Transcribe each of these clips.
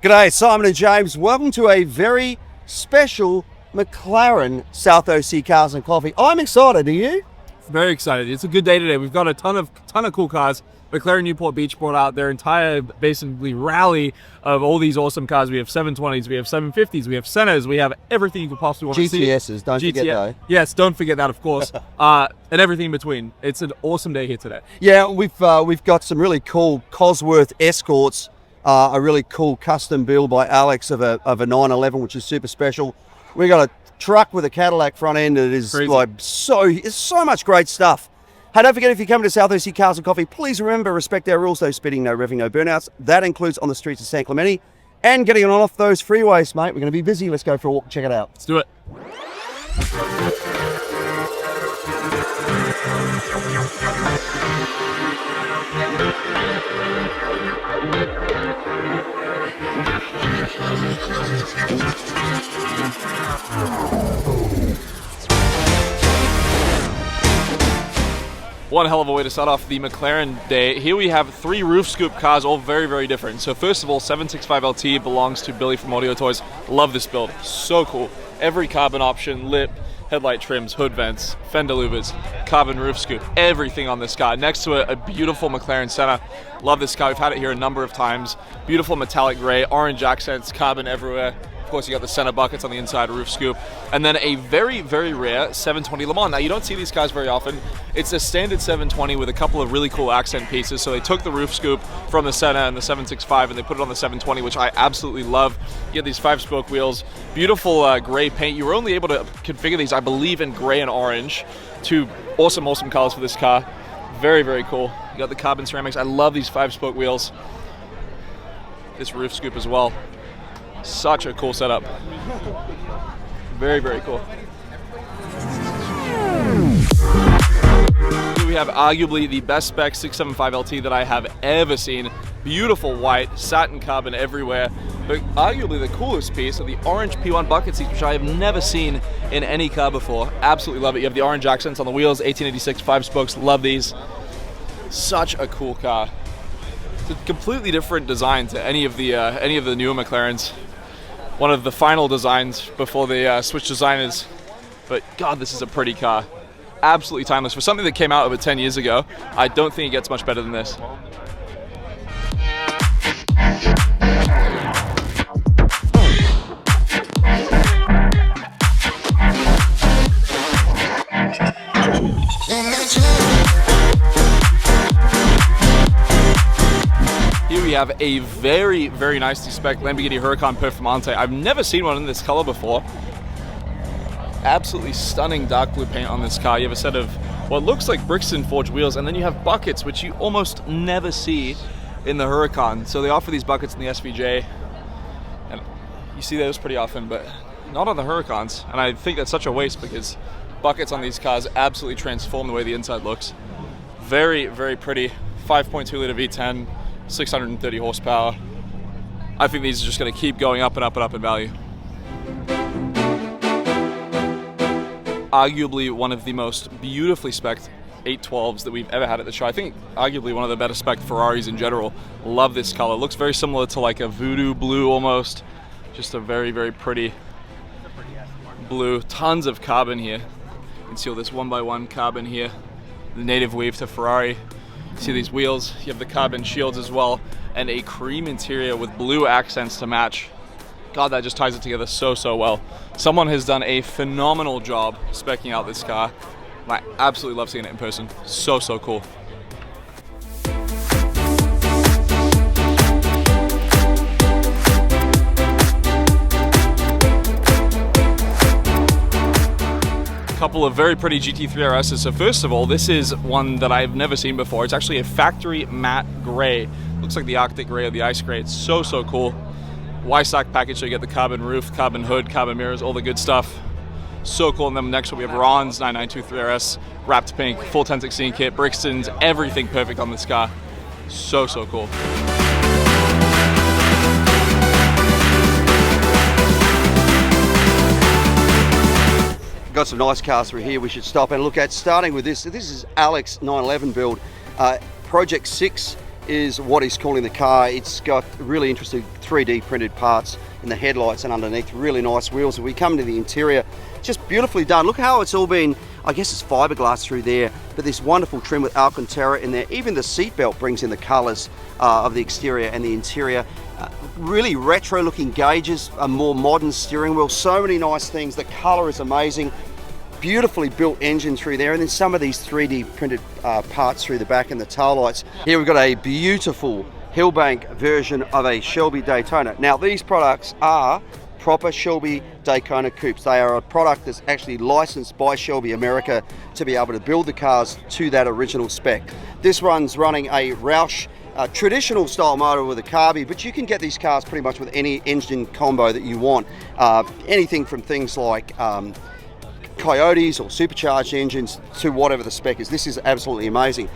G'day, Simon and James. Welcome to a very special McLaren South OC Cars and Coffee. I'm excited, are you? Very excited. It's a good day today. We've got a ton of cool cars. McLaren Newport Beach brought out their entire basically rally of all these awesome cars. We have 720s, we have 750s, we have SENNAs, we have everything you could possibly want to see. GTSs, don't forget though. Yes, don't forget that, of course. And everything in between. It's an awesome day here today. Yeah, we've got some really cool Cosworth Escorts, a really cool custom build by Alex of a 911, which is super special. We got a truck with a Cadillac front end that is crazy. It's so much great stuff. Hey, don't forget, if you come to South OC Cars and Coffee, please remember, respect our rules, no speeding, no revving, no burnouts. That includes on the streets of San Clemente and getting on off those freeways, mate. We're going to be busy. Let's go for a walk and check it out. Let's do it. One hell of a way to start off the McLaren day. Here we have three roof scoop cars, all very, very different. So first of all, 765LT belongs to Billy from Audio Toys. Love this build, so cool. Every carbon option, lip, headlight trims, hood vents, fender louvers, carbon roof scoop, everything on this car. Next to a beautiful McLaren Senna. Love this car, we've had it here a number of times. Beautiful metallic gray, orange accents, carbon everywhere. Of course, you got the center buckets on the inside, roof scoop, and then a very, very rare 720 Le Mans. Now, you don't see these cars very often. It's a standard 720 with a couple of really cool accent pieces. So they took the roof scoop from the Senna and the 765 and they put it on the 720, which I absolutely love. You get these 5-spoke wheels, beautiful gray paint. You were only able to configure these, I believe, in gray and orange. Two awesome, awesome colors for this car. Very, very cool. You got the carbon ceramics. I love these 5-spoke wheels. This roof scoop as well. Such a cool setup. Very, very cool. Here we have arguably the best spec 675LT that I have ever seen. Beautiful white, satin carbon everywhere. But arguably the coolest piece are the orange P1 bucket seats, which I have never seen in any car before. Absolutely love it. You have the orange accents on the wheels, 1886 5-spokes. Love these. Such a cool car. It's a completely different design to any of the newer McLarens. One of the final designs before they switched designers. But God, this is a pretty car. Absolutely timeless. For something that came out over 10 years ago, I don't think it gets much better than this. We have a very, very nicely spec'd Lamborghini Huracan Performante. I've never seen one in this color before. Absolutely stunning dark blue paint on this car. You have a set of what looks like Brixton forged wheels, and then you have buckets, which you almost never see in the Huracan. So they offer these buckets in the SVJ, and you see those pretty often, but not on the Huracans. And I think that's such a waste because buckets on these cars absolutely transform the way the inside looks. Very, very pretty. 5.2 liter V10. 630 horsepower. I think these are just going to keep going up and up and up in value. Arguably one of the most beautifully spec'd 812s that we've ever had at the show. I think arguably one of the better spec'd Ferraris in general. Love this color. Looks very similar to like a voodoo blue almost. Just a very, very pretty blue. Tons of carbon here. You can see all this 1x1 carbon here. The native weave to Ferrari. See these wheels, you have the carbon shields as well, and a cream interior with blue accents to match. God, that just ties it together so, so well. Someone has done a phenomenal job speccing out this car. I absolutely love seeing it in person. So, so cool. Couple of very pretty GT3 RSs. So first of all, this is one that I've never seen before. It's actually a factory matte gray. Looks like the Arctic gray or the ice gray. It's so, so cool. Y-Stock package, so you get the carbon roof, carbon hood, carbon mirrors, all the good stuff. So cool. And then next one we have Ron's 9923 RS, wrapped pink, full 1016 kit, Brixton's, everything perfect on this car. So, so cool. Got some nice cars through here we should stop and look at, starting with this. This is Alex 911 build, Project 6 is what he's calling the car. It's got really interesting 3D printed parts in the headlights and underneath, really nice wheels. If we come to the interior, just beautifully done. Look how it's all been, I guess it's fiberglass through there, but this wonderful trim with Alcantara in there. Even the seatbelt brings in the colors of the exterior and the interior. Really retro looking gauges, a more modern steering wheel, so many nice things. The color is amazing. Beautifully built engine through there, and then some of these 3D printed parts through the back and the tail lights. Here we've got a beautiful Hillbank version of a Shelby Daytona. Now these products are proper Shelby Daytona coupes. They are a product that's actually licensed by Shelby America to be able to build the cars to that original spec. This one's running a Roush traditional style motor with a carby, but you can get these cars pretty much with any engine combo that you want. Anything from things like Coyotes or supercharged engines to whatever the spec is. This is absolutely amazing.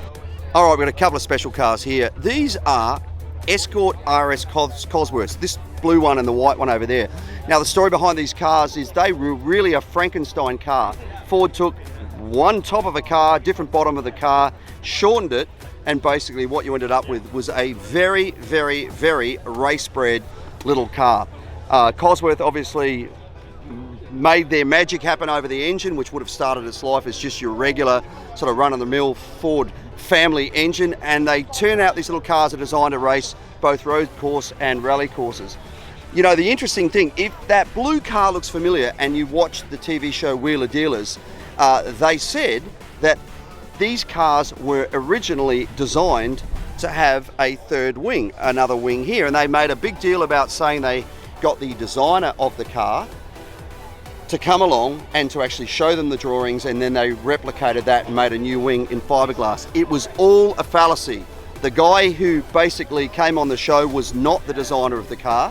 All right, we've got a couple of special cars here. These are Escort RS Cosworths, this blue one and the white one over there. Now the story behind these cars is they were really a Frankenstein car. Ford took one top of a car, different bottom of the car, shortened it, and basically what you ended up with was a very, very, very race-bred little car. Cosworth obviously made their magic happen over the engine, which would have started its life as just your regular sort of run-of-the-mill Ford family engine, and they turn out these little cars are designed to race both road course and rally courses. You know, the interesting thing, if that blue car looks familiar and you watch the TV show Wheeler Dealers, they said that these cars were originally designed to have a third wing, another wing here, and they made a big deal about saying they got the designer of the car to come along and to actually show them the drawings, and then they replicated that and made a new wing in fiberglass. It was all a fallacy. The guy who basically came on the show was not the designer of the car.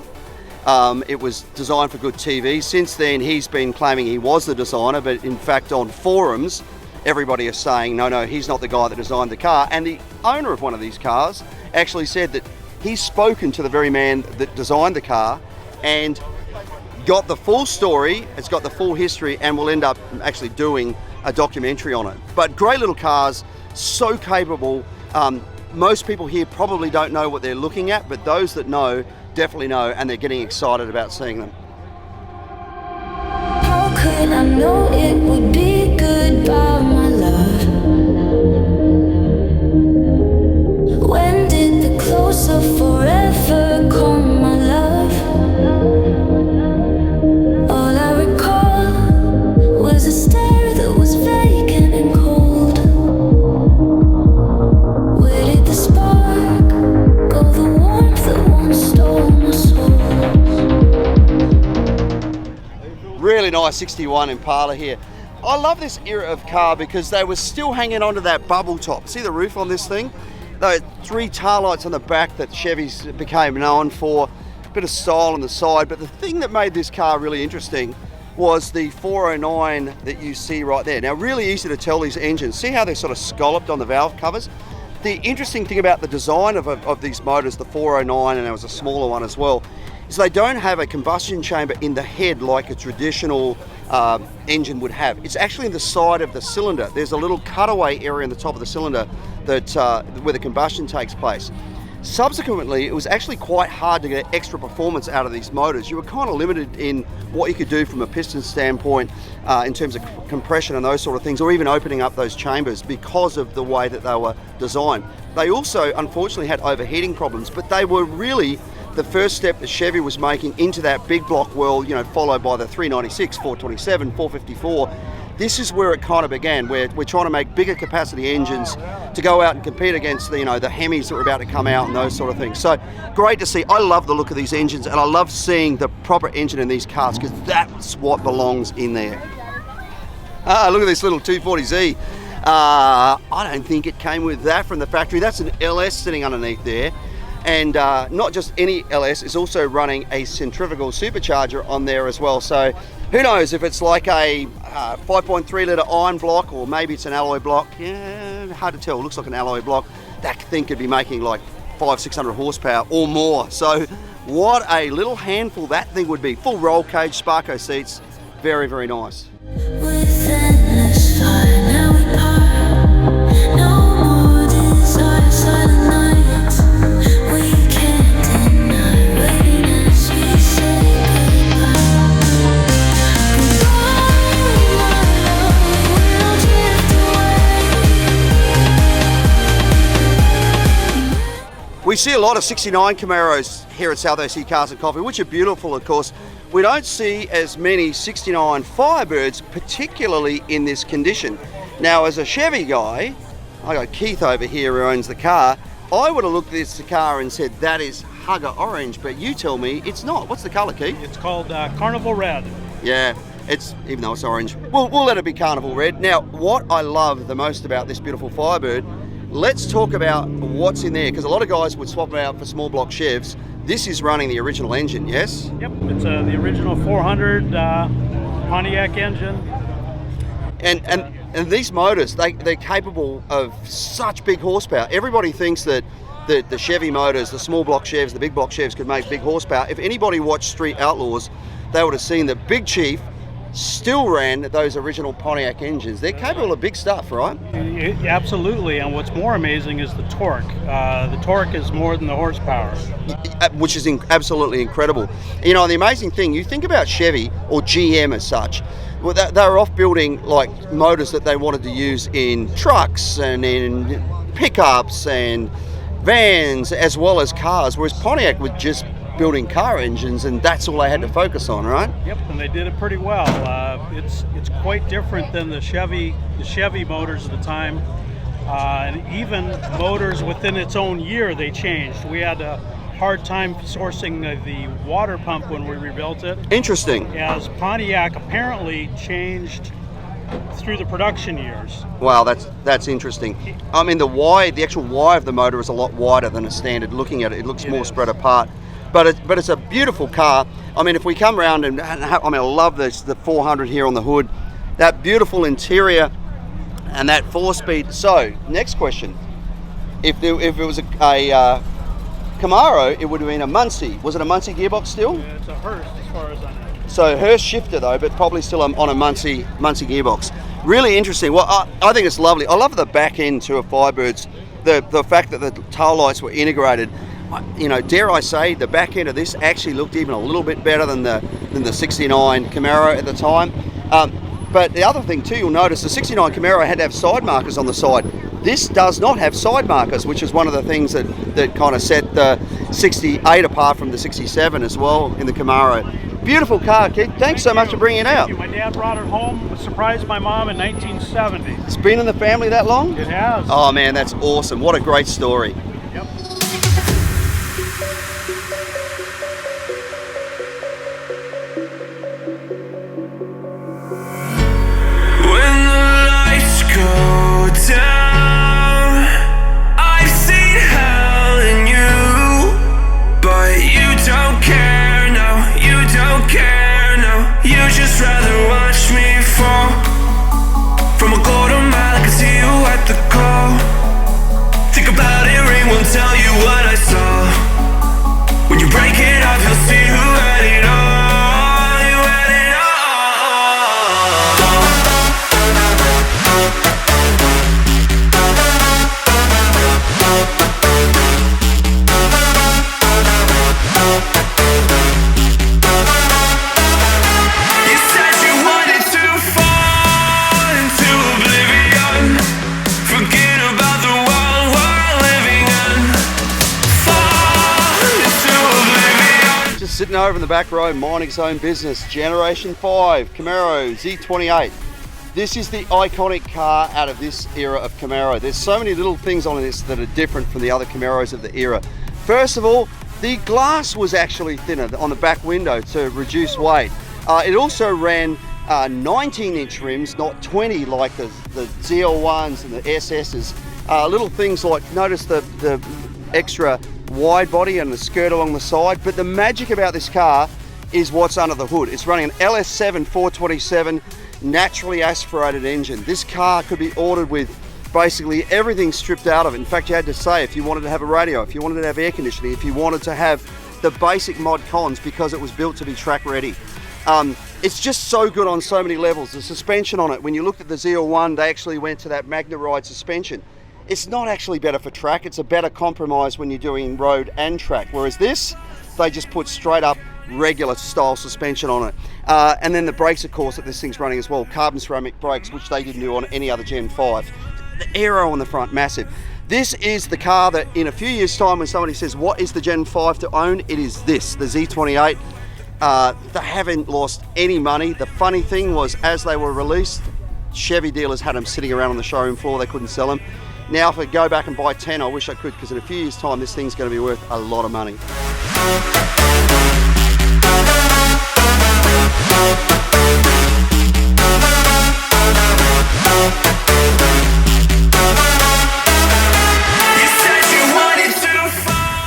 It was designed for good TV. Since then, he's been claiming he was the designer, but in fact on forums, everybody is saying, no, he's not the guy that designed the car. And the owner of one of these cars actually said that he's spoken to the very man that designed the car and got the full story, it's got the full history, and we'll end up actually doing a documentary on it. But great little cars, so capable. Most people here probably don't know what they're looking at, but those that know definitely know, and they're getting excited about seeing them. How could I know it would be goodbye, my love? When did the close of forever come, my love? All I recall was a stare that was vacant and cold. Where did the spark go, the warmth that once stole my soul? Really nice 61 Impala here. I love this era of car because they were still hanging onto that bubble top. See the roof on this thing? Those 3 tail lights on the back that Chevys became known for. A bit of style on the side, but the thing that made this car really interesting was the 409 that you see right there. Now, really easy to tell these engines. See how they're sort of scalloped on the valve covers? The interesting thing about the design of these motors, the 409, and there was a smaller one as well, is they don't have a combustion chamber in the head like a traditional engine would have. It's actually in the side of the cylinder. There's a little cutaway area in the top of the cylinder that where the combustion takes place. Subsequently, it was actually quite hard to get extra performance out of these motors. You were kind of limited in what you could do from a piston standpoint in terms of compression and those sort of things, or even opening up those chambers because of the way that they were designed. They also, unfortunately, had overheating problems, but they were really the first step that Chevy was making into that big block world, you know, followed by the 396, 427, 454. This is where it kind of began, where we're trying to make bigger capacity engines to go out and compete against the, you know, the Hemis that were about to come out and those sort of things. So great to see. I love the look of these engines, and I love seeing the proper engine in these cars because that's what belongs in there. Look at this little 240Z. I don't think it came with that from the factory. That's an LS sitting underneath there. And not just any LS, it's also running a centrifugal supercharger on there as well. So who knows if it's like a 5.3 litre iron block, or maybe it's an alloy block. Yeah, hard to tell. It looks like an alloy block. That thing could be making like 500-600 horsepower or more. So what a little handful that thing would be. Full roll cage, Sparko seats. Very, very nice. With endless fire, now we part. No more desire, silent nights. see a lot of 69 Camaros here at South OC Cars and Coffee, which are beautiful, of course. We don't see as many 69 Firebirds, particularly in this condition. Now, as a Chevy guy, I got Keith over here who owns the car. I would have looked at this car and said, that is Hugger Orange, but you tell me it's not. What's the colour, Keith? It's called Carnival Red. Yeah, it's, even though it's orange, we'll let it be Carnival Red. Now, what I love the most about this beautiful Firebird, let's talk about what's in there, because a lot of guys would swap it out for small block Chevs. This is running the original engine, yes? Yep, it's the original 400 Pontiac engine. And these motors, they're capable of such big horsepower. Everybody thinks that the Chevy motors, the small block Chevs, the big block Chevs could make big horsepower. If anybody watched Street Outlaws, they would have seen that Big Chief still ran those original Pontiac engines. They're capable of big stuff, right? Absolutely, and what's more amazing is the torque. The torque is more than the horsepower. Which is absolutely incredible. You know, the amazing thing, you think about Chevy or GM as such, well, they were off building like motors that they wanted to use in trucks and in pickups and vans as well as cars, whereas Pontiac was just building car engines, and that's all they had to focus on, right? Yep, and they did it pretty well. It's quite different than the Chevy motors at the time, and even motors within its own year they changed. We had a hard time sourcing the water pump when we rebuilt it. Interesting. As Pontiac apparently changed through the production years. Wow, that's interesting. I mean, the actual Y of the motor is a lot wider than a standard. Looking at it, it looks more spread apart. But it's a beautiful car. I mean, if we come around and I love this, the 400 here on the hood, that beautiful interior and that 4-speed. So, next question. If it was a Camaro, it would have been a Muncie. Was it a Muncie gearbox still? Yeah, it's a Hurst as far as I know. So Hurst shifter though, but probably still on a Muncie gearbox. Really interesting. Well, I think it's lovely. I love the back end to a Firebirds. The fact that the tail lights were integrated. You know, dare I say, the back end of this actually looked even a little bit better than the 69 Camaro at the time. But the other thing too, you'll notice the 69 Camaro had to have side markers on the side. This does not have side markers, which is one of the things that kind of set the 68 apart from the 67 as well in the Camaro. Beautiful car, Keith. Thanks so much for bringing it out. Thank you. My dad brought it home, surprised my mom in 1970. It's been in the family that long? It has. Oh man, that's awesome. What a great story. Yep. When the lights go down, I've seen hell in you, but you don't care, no, you don't care, no. You just rather watch me fall from a quarter mile. I can see you at the call. Think about it, ring won't tell you what I saw. When you break it off, you'll see who had it all. You had it all. You said you wanted to fall into oblivion. Forget about the world we're living in. Fall into oblivion. Just sitting over in the back row, minding his own business. Generation 5 Camaro Z28. This is the iconic car out of this era of Camaro. There's so many little things on this that are different from the other Camaros of the era. First of all, the glass was actually thinner on the back window to reduce weight. It also ran 19-inch rims, not 20 like the ZL1s and the SS's. Little things like, notice the extra wide body and the skirt along the side, but the magic about this car is what's under the hood. It's running an LS7 427 naturally aspirated engine. This car could be ordered with basically everything stripped out of it. In fact, you had to say if you wanted to have a radio, if you wanted to have air conditioning, if you wanted to have the basic mod cons, because it was built to be track ready. It's just so good on so many levels. The suspension on it, when you looked at the ZL1, they actually went to that Magna Ride suspension. It's not actually better for track, it's a better compromise when you're doing road and track. Whereas this, they just put straight up regular style suspension on it. And then the brakes, of course, that this thing's running as well, carbon ceramic brakes, which they didn't do on any other Gen 5. The aero on the front, massive. This is the car that in a few years' time, when somebody says, what is the Gen 5 to own? It is this, the Z28. They haven't lost any money. The funny thing was, as they were released, Chevy dealers had them sitting around on the showroom floor. They couldn't sell them. Now if I go back and buy 10, I wish I could, because in a few years' time, this thing's going to be worth a lot of money.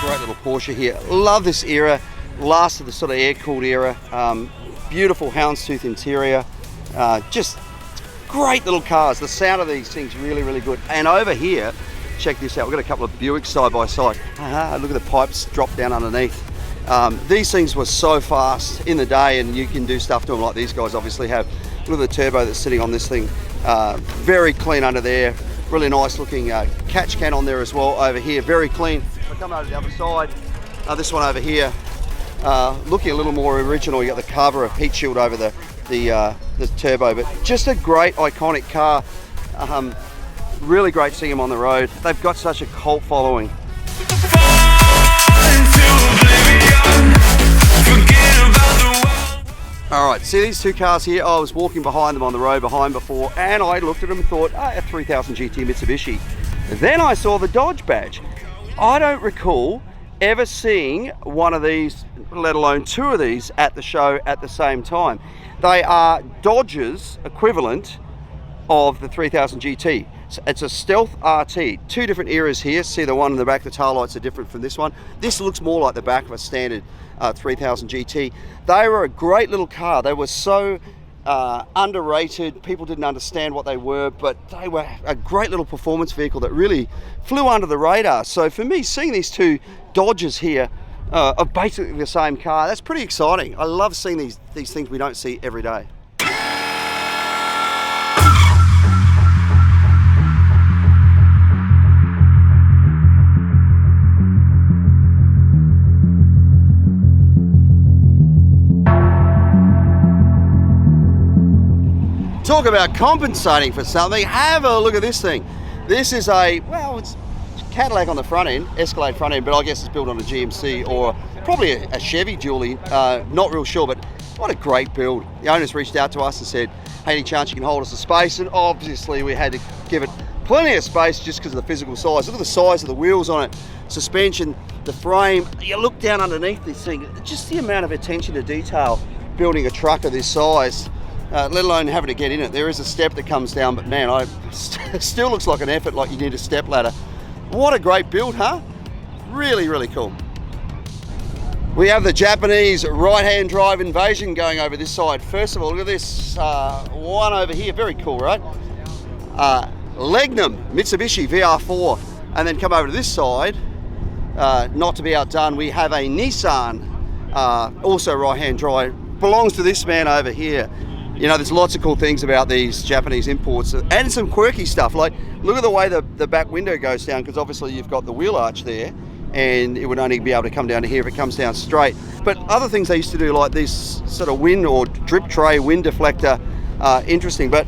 Great little Porsche here. Love this era. Last of the sort of air-cooled era. Beautiful houndstooth interior. Just great little cars. The sound of these things really, really good. And over here, check this out. We've got a couple of Buicks side by side. Look at the pipes drop down underneath. These things were so fast in the day, and you can do stuff to them like these guys obviously have. Look at the turbo that's sitting on this thing. Very clean under there. Really nice looking catch can on there as well over here. Very clean. If I come over to the other side, this one over here, looking a little more original. You got the carburetor heat shield over the turbo, but just a great iconic car. Really great seeing them on the road. They've got such a cult following. All right, see these two cars here? I was walking behind them on the road behind before, and I looked at them and thought, a 3000 GT Mitsubishi. Then I saw the Dodge badge. I don't recall ever seeing one of these, let alone two of these, at the show at the same time. They are Dodge's equivalent of the 3000 GT. So it's a Stealth RT. Two different eras here. See the one in the back, the tail lights are different from this one. This looks more like the back of a standard 3000 GT. They were a great little car. They were so underrated. People didn't understand what they were, but they were a great little performance vehicle that really flew under the radar. So for me, seeing these two Dodges here of basically the same car, that's pretty exciting. I love seeing these things we don't see every day. Talk about compensating for something. Have a look at this thing. This is it's Cadillac on the front end, Escalade front end, but I guess it's built on a GMC or probably a Chevy dually. Not real sure, but what a great build. The owners reached out to us and said, hey, any chance you can hold us a space? And obviously we had to give it plenty of space just because of the physical size. Look at the size of the wheels on it, suspension, the frame. You look down underneath this thing, just the amount of attention to detail building a truck of this size. Let alone having to get in it. There is a step that comes down, but man, it still looks like an effort, like you need a step ladder. What a great build, huh? Really, really cool. We have the Japanese right-hand drive invasion going over this side. First of all, look at this one over here. Very cool, right? Legnum Mitsubishi VR4. And then come over to this side, not to be outdone, we have a Nissan, also right-hand drive. Belongs to this man over here. You know, there's lots of cool things about these Japanese imports and some quirky stuff. Like, look at the way the back window goes down, because obviously you've got the wheel arch there and it would only be able to come down to here if it comes down straight. But other things they used to do, like this sort of wind or drip tray wind deflector, interesting. But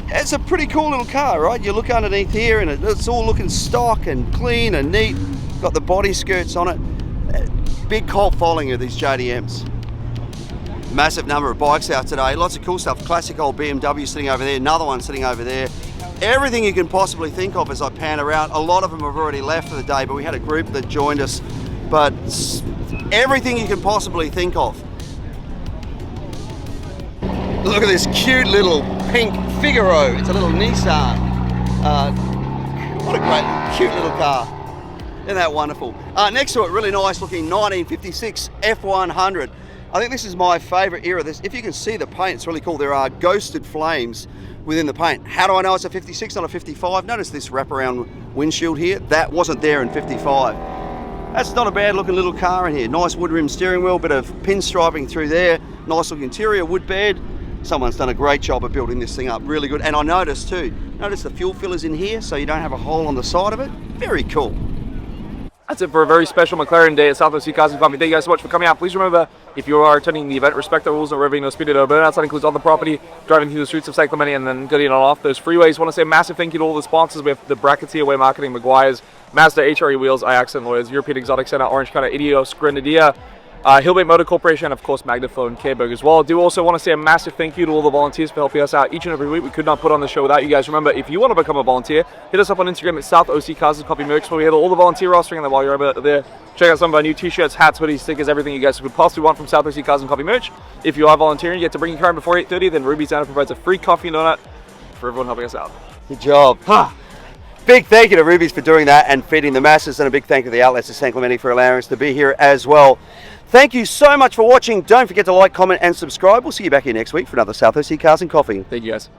it's a pretty cool little car, right? You look underneath here and it's all looking stock and clean and neat. Got the body skirts on it. Big cult following of these JDMs. Massive number of bikes out today, lots of cool stuff. Classic old BMW sitting over there, another one sitting over there. Everything you can possibly think of as I pan around. A lot of them have already left for the day, but we had a group that joined us. But everything you can possibly think of. Look at this cute little pink Figaro. It's a little Nissan. What a great, cute little car. Isn't that wonderful? Next to it, really nice looking 1956 F100. I think this is my favourite era. If you can see the paint, it's really cool. There are ghosted flames within the paint. How do I know it's a 56, not a 55? Notice this wraparound windshield here. That wasn't there in 55. That's not a bad looking little car in here. Nice wood rim steering wheel, bit of pinstriping through there. Nice looking interior, wood bed. Someone's done a great job of building this thing up, really good. And I noticed too, notice the fuel fillers in here so you don't have a hole on the side of it. Very cool. That's it for a very special McLaren day at South OC Cars and Coffee. Thank you guys so much for coming out. Please remember, if you are attending the event, respect the rules, no revving, no speeding, no burnouts. That includes on the property, driving through the streets of San Clemente, and then getting on off those freeways. Want to say a massive thank you to all the sponsors. We have the Bracketeer Way Marketing, McGuire's, Mazda, HRE Wheels, Ajax and Lawyers, European Exotic Center, Orange County, Idios, Grenadier, Hillbait Motor Corporation, and of course Magnaflow and K-Berg as well. I do also want to say a massive thank you to all the volunteers for helping us out each and every week. We could not put on the show without you guys. Remember, if you want to become a volunteer, hit us up on Instagram at South OC Cars and Coffee Merch, where we have all the volunteer rostering, and then while you're over there, check out some of our new t-shirts, hats, hoodies, stickers, everything you guys could possibly want from South OC Cars and Coffee Merch. If you are volunteering, you get to bring your car in before 8:30, then Ruby's Down provides a free coffee and donut for everyone helping us out. Good job. Big thank you to Ruby's for doing that and feeding the masses, and a big thank you to the outlets of San Clemente for allowing us to be here as well. Thank you so much for watching. Don't forget to like, comment and subscribe. We'll see you back here next week for another South OC Cars and Coffee. Thank you guys.